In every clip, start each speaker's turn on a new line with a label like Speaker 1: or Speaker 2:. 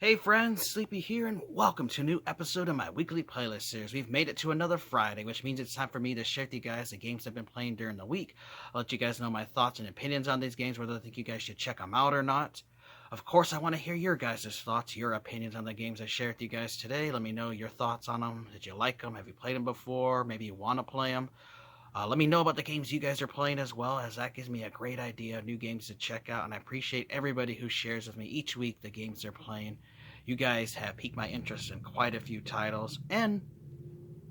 Speaker 1: Hey friends, Sleepy here, and welcome to a new episode of my weekly playlist series. We've made it to another Friday, which means it's time for me to share with you guys the games I've been playing during the week. I'll let you guys know my thoughts and opinions on these games, whether I think you guys should check them out or not. Of course, I want to hear your guys' thoughts, your opinions on the games I share with you guys today. Let me know your thoughts on them. Did you like them? Have you played them before? Maybe you want to play them. Let me know about the games you guys are playing as well, as that gives me a great idea of new games to check out, and I appreciate everybody who shares with me each week the games they're playing. You guys have piqued my interest in quite a few titles, and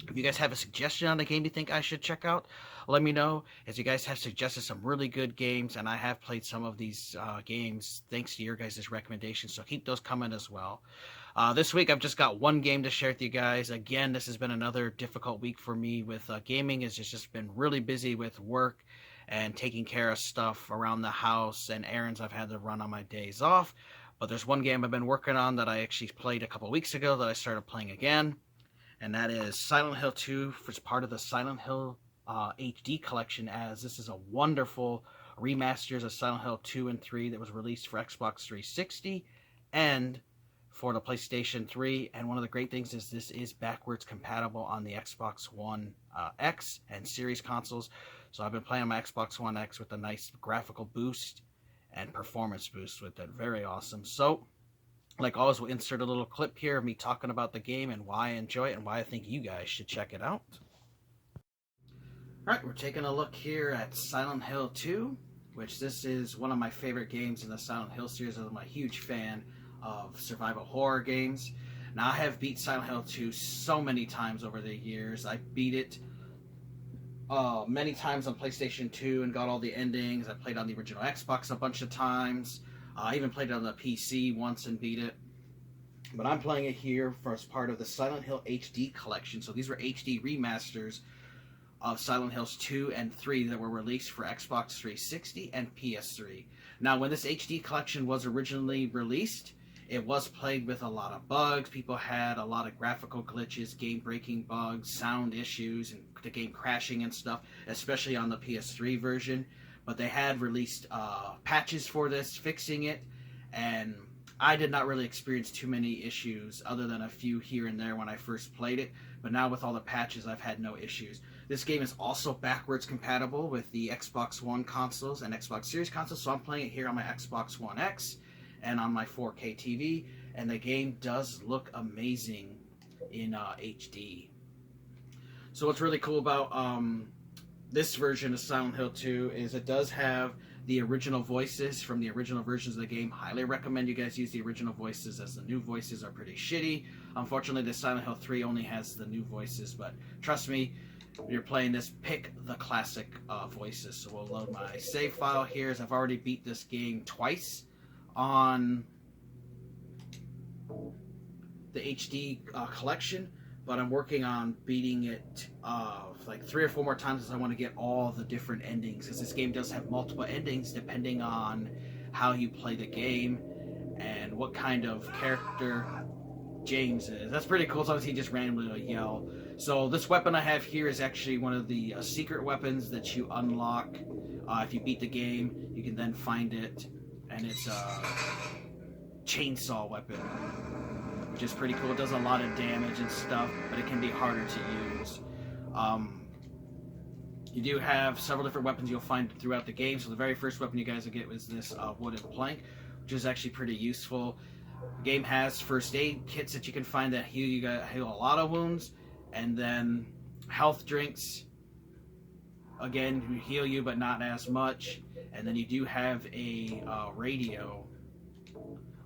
Speaker 1: if you guys have a suggestion on a game you think I should check out, let me know, as you guys have suggested some really good games, and I have played some of these games thanks to your guys' recommendations, so keep those coming as well. This week I've just got one game to share with you guys. Again, this has been another difficult week for me with gaming. It's just been really busy with work and taking care of stuff around the house and errands I've had to run on my days off. But there's one game I've been working on that I actually played a couple weeks ago that I started playing again, and that is Silent Hill 2, which is part of the Silent Hill HD collection, as this is a wonderful remasters of Silent Hill 2 and 3 that was released for Xbox 360 and for the PlayStation 3, and one of the great things is this is backwards compatible on the Xbox One X and Series consoles. So I've been playing on my Xbox One X with a nice graphical boost and performance boost with it. Very awesome. So, like always, we'll insert a little clip here of me talking about the game and why I enjoy it and why I think you guys should check it out. Alright, we're taking a look here at Silent Hill 2, which this is one of my favorite games in the Silent Hill series. I'm a huge fan of survival horror games. Now, I have beat Silent Hill 2 so many times over the years. I beat it many times on PlayStation 2 and got all the endings. I played on the original Xbox a bunch of times. I even played it on the PC once and beat it. But I'm playing it here as part of the Silent Hill HD collection. So these were HD remasters of Silent Hills 2 and 3 that were released for Xbox 360 and PS3. Now, when this HD collection was originally released, it was plagued with a lot of bugs. People had a lot of graphical glitches, game-breaking bugs, sound issues, and the game crashing and stuff, especially on the PS3 version. But they had released patches for this, fixing it, and I did not really experience too many issues, other than a few here and there when I first played it. But now with all the patches, I've had no issues. This game is also backwards compatible with the Xbox One consoles and Xbox Series consoles, so I'm playing it here on my Xbox One X and on my 4K TV, and the game does look amazing in HD. So what's really cool about this version of Silent Hill 2 is it does have the original voices from the original versions of the game. Highly recommend you guys use the original voices, as the new voices are pretty shitty. Unfortunately, the Silent Hill 3 only has the new voices, but trust me, if you're playing this, pick the classic voices. So we'll load my save file here, as I've already beat this game twice on the HD collection, but I'm working on beating it like 3 or 4 more times, as I want to get all the different endings, because this game does have multiple endings depending on how you play the game and what kind of character James is. That's pretty cool. Sometimes he just randomly will yell. So this weapon I have here is actually one of the secret weapons that you unlock if you beat the game. You can then find it, and it's a chainsaw weapon, which is pretty cool. It does a lot of damage and stuff, but it can be harder to use. You do have several different weapons you'll find throughout the game. So the very first weapon you guys will get was this wooden plank, which is actually pretty useful. The game has first aid kits that you can find that heal a lot of wounds, and then health drinks, again, heal you but not as much. And then you do have a radio,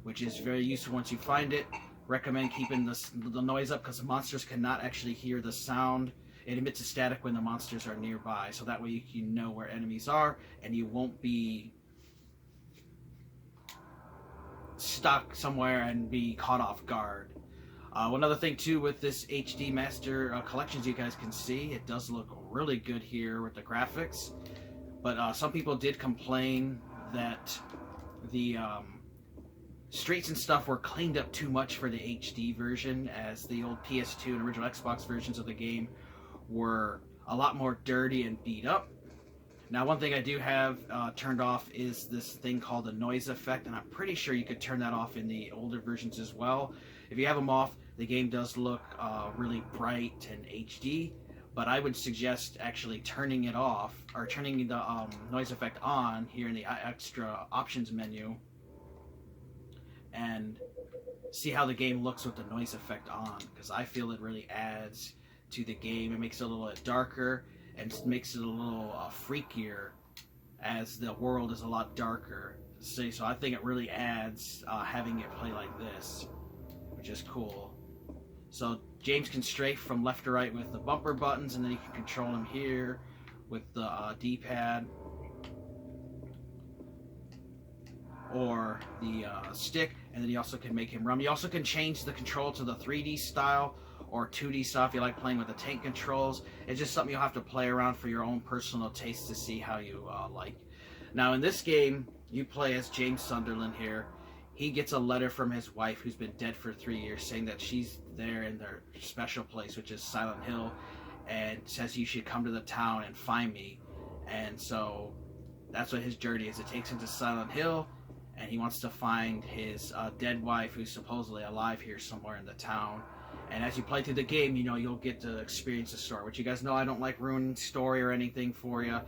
Speaker 1: which is very useful once you find it. Recommend keeping the noise up, because the monsters cannot actually hear the sound. It emits a static when the monsters are nearby, so that way you can know where enemies are and you won't be stuck somewhere and be caught off guard. One other thing too with this HD Master collections, you guys can see it does look really good here with the graphics, but some people did complain that the streets and stuff were cleaned up too much for the HD version, as the old PS2 and original Xbox versions of the game were a lot more dirty and beat up. Now, one thing I do have turned off is this thing called the noise effect, and I'm pretty sure you could turn that off in the older versions as well. If you have them off, the game does look really bright and HD, but I would suggest actually turning it off, or turning the noise effect on here in the extra options menu, and see how the game looks with the noise effect on, because I feel it really adds to the game. It makes it a little bit darker and makes it a little freakier, as the world is a lot darker. So I think it really adds having it play like this, which is cool. So James can strafe from left to right with the bumper buttons, and then you can control him here with the D-pad or the stick, and then you also can make him run. You also can change the control to the 3D style or 2D style if you like playing with the tank controls. It's just something you'll have to play around for your own personal taste to see how you like. Now in this game, you play as James Sunderland here. He gets a letter from his wife, who's been dead for 3 years, saying that she's there in their special place, which is Silent Hill, and says you should come to the town and find me. And so that's what his journey is. It takes him to Silent Hill, and he wants to find his dead wife, who's supposedly alive here somewhere in the town. And as you play through the game, you know, you'll get to experience the story, which you guys know I don't like ruining story or anything for you.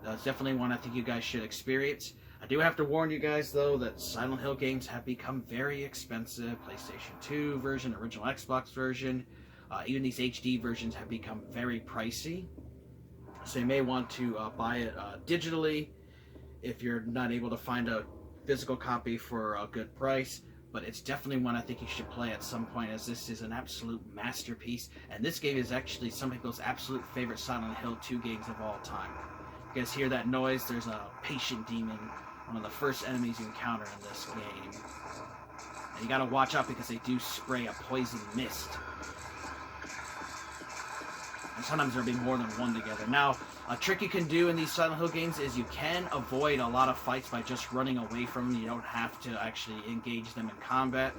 Speaker 1: That's definitely one I think you guys should experience. I do have to warn you guys, though, that Silent Hill games have become very expensive. PlayStation 2 version, original Xbox version, even these HD versions have become very pricey. So you may want to buy it digitally if you're not able to find a physical copy for a good price. But it's definitely one I think you should play at some point, as this is an absolute masterpiece. And this game is actually some of those absolute favorite Silent Hill 2 games of all time. You guys hear that noise? There's a patient demon, one of the first enemies you encounter in this game. And you gotta watch out because they do spray a poison mist. And sometimes there'll be more than one together. Now, a trick you can do in these Silent Hill games is you can avoid a lot of fights by just running away from them. You don't have to actually engage them in combat.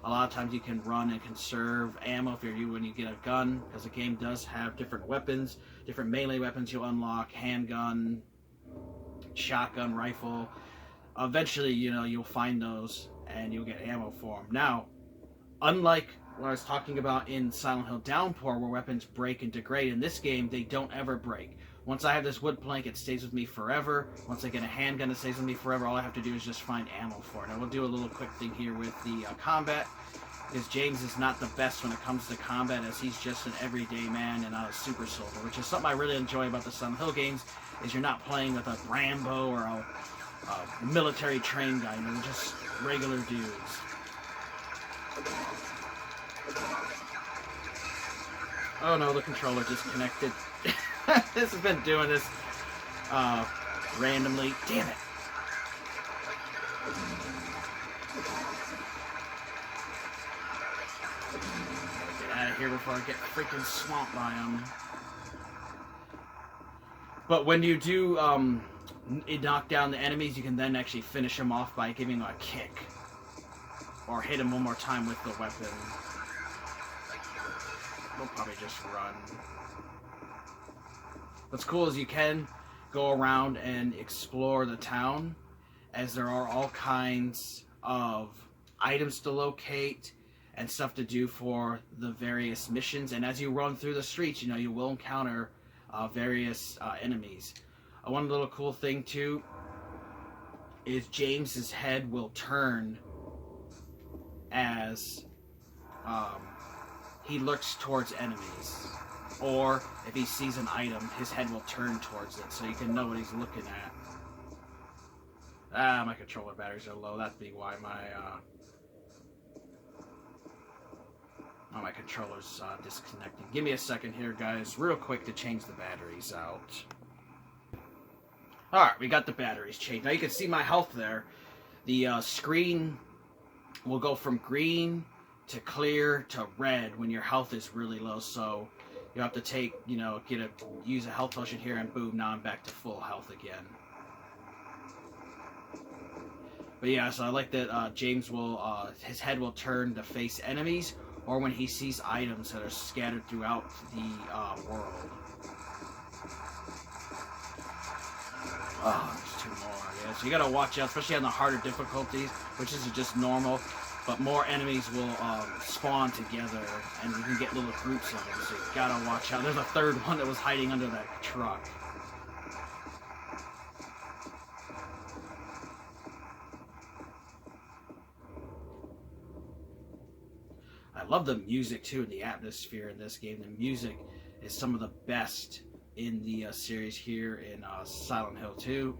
Speaker 1: A lot of times you can run and conserve ammo if you're when you get a gun, because the game does have different weapons, different melee weapons you'll unlock, handgun, shotgun, rifle. Eventually, you know, you'll find those and you'll get ammo for them. Now, unlike what I was talking about in Silent Hill Downpour, where weapons break and degrade, in this game, they don't ever break. Once I have this wood plank, it stays with me forever. Once I get a handgun, it stays with me forever. All I have to do is just find ammo for it. I will do a little quick thing here with the combat, because James is not the best when it comes to combat, as he's just an everyday man and not a super soldier, which is something I really enjoy about the Silent Hill games, is you're not playing with a Rambo or a military trained guy. You know, they're just regular dudes. Oh no, the controller disconnected. This has been doing this randomly. Damn it. Get out of here before I get freaking swamped by them. But when you do knock down the enemies, you can then actually finish them off by giving them a kick. Or hit them one more time with the weapon. They'll probably just run. What's cool is you can go around and explore the town, as there are all kinds of items to locate and stuff to do for the various missions. And as you run through the streets, you know, you will encounter various enemies. One little cool thing too is James's head will turn as he looks towards enemies, or if he sees an item, his head will turn towards it, so you can know what he's looking at. My controller batteries are low. That'd be why my controller's disconnecting. Give me a second here, guys, real quick, to change the batteries out. Alright, we got the batteries changed. Now you can see my health there. The screen will go from green to clear to red when your health is really low, so you have to take, you know, use a health potion here, and boom, now I'm back to full health again. But yeah, so I like that James will, his head will turn to face enemies, or when he sees items that are scattered throughout the world. Oh, there's two more. Yeah, so you gotta watch out, especially on the harder difficulties, which is just normal. But more enemies will spawn together, and you can get little groups of them. So you gotta watch out. There's a third one that was hiding under that truck. I love the music too, and the atmosphere in this game. The music is some of the best in the series here in Silent Hill 2.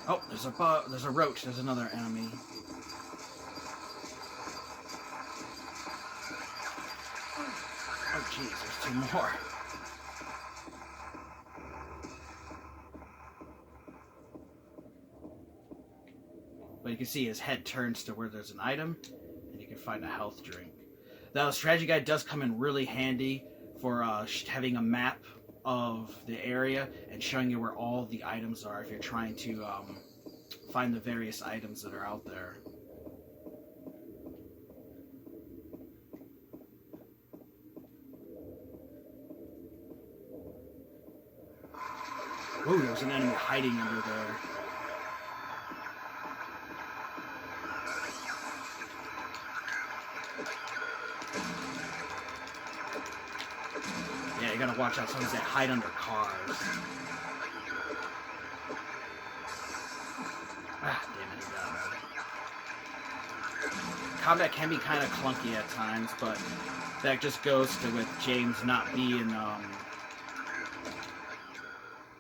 Speaker 1: Oh, there's a roach. There's another enemy. Oh, jeez, there's two more. But you can see his head turns to where there's an item, and you can find a health drink. Now, the strategy guide does come in really handy for having a map of the area and showing you where all the items are if you're trying to find the various items that are out there. Ooh, there's an enemy hiding under there. Yeah, you gotta watch out. Sometimes they hide under cars. Ah, damn it, he got me. Combat can be kind of clunky at times, but that just goes to with James not being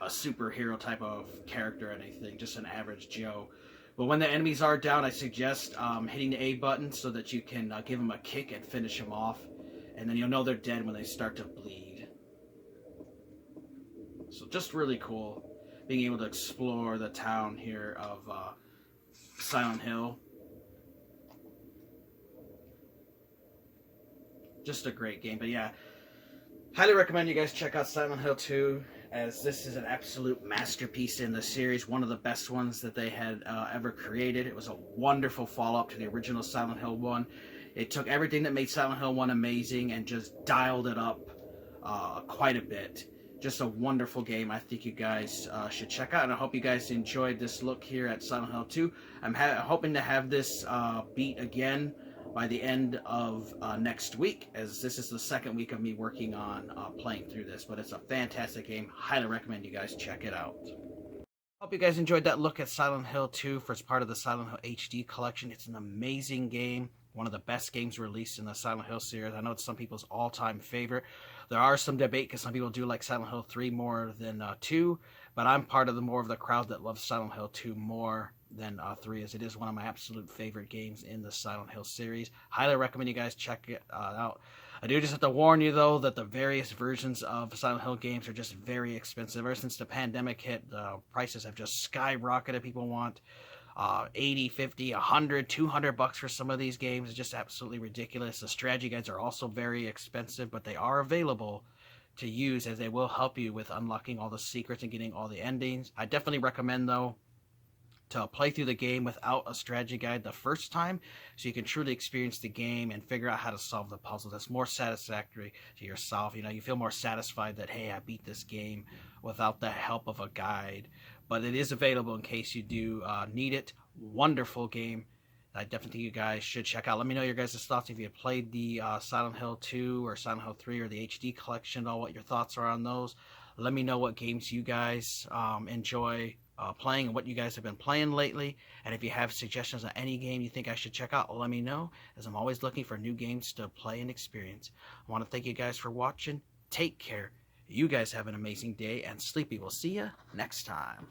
Speaker 1: a superhero type of character or anything, just an average Joe. But when the enemies are down, I suggest hitting the A button so that you can give them a kick and finish them off. And then you'll know they're dead when they start to bleed. So just really cool being able to explore the town here of Silent Hill. Just a great game. But yeah, highly recommend you guys check out Silent Hill 2, as this is an absolute masterpiece in the series, one of the best ones that they had ever created. It was a wonderful follow-up to the original Silent Hill 1. It took everything that made Silent Hill 1 amazing and just dialed it up quite a bit. Just a wonderful game. I think you guys should check out, and I hope you guys enjoyed this look here at Silent Hill 2. I'm hoping to have this beat again by the end of next week, as this is the second week of me working on playing through this. But it's a fantastic game. Highly recommend you guys check it out. Hope you guys enjoyed that look at Silent Hill 2 for as part of the Silent Hill HD collection. It's an amazing game. One of the best games released in the Silent Hill series. I know it's some people's all-time favorite. There are some debate because some people do like Silent Hill 3 more than 2, but I'm part of more of the crowd that loves Silent Hill 2 more than 3, as it is one of my absolute favorite games in the Silent Hill series. Highly recommend you guys check it out. I do just have to warn you, though, that the various versions of Silent Hill games are just very expensive. Ever since the pandemic hit, the prices have just skyrocketed. People want 80, 50, 100, 200 bucks for some of these games. It's just absolutely ridiculous. The strategy guides are also very expensive, but they are available to use, as they will help you with unlocking all the secrets and getting all the endings. I definitely recommend, though, to play through the game without a strategy guide the first time, so you can truly experience the game and figure out how to solve the puzzle. That's more satisfactory to yourself. You know, you feel more satisfied that, hey, I beat this game without the help of a guide. But it is available in case you do need it. Wonderful game. I definitely think you guys should check out. Let me know your guys' thoughts if you played the Silent Hill 2 or Silent Hill 3 or the HD collection, all what your thoughts are on those. Let me know what games you guys enjoy playing and what you guys have been playing lately. And if you have suggestions on any game you think I should check out, let me know, as I'm always looking for new games to play and experience. I want to thank you guys for watching. Take care. You guys have an amazing day, and Sleepy will see you next time.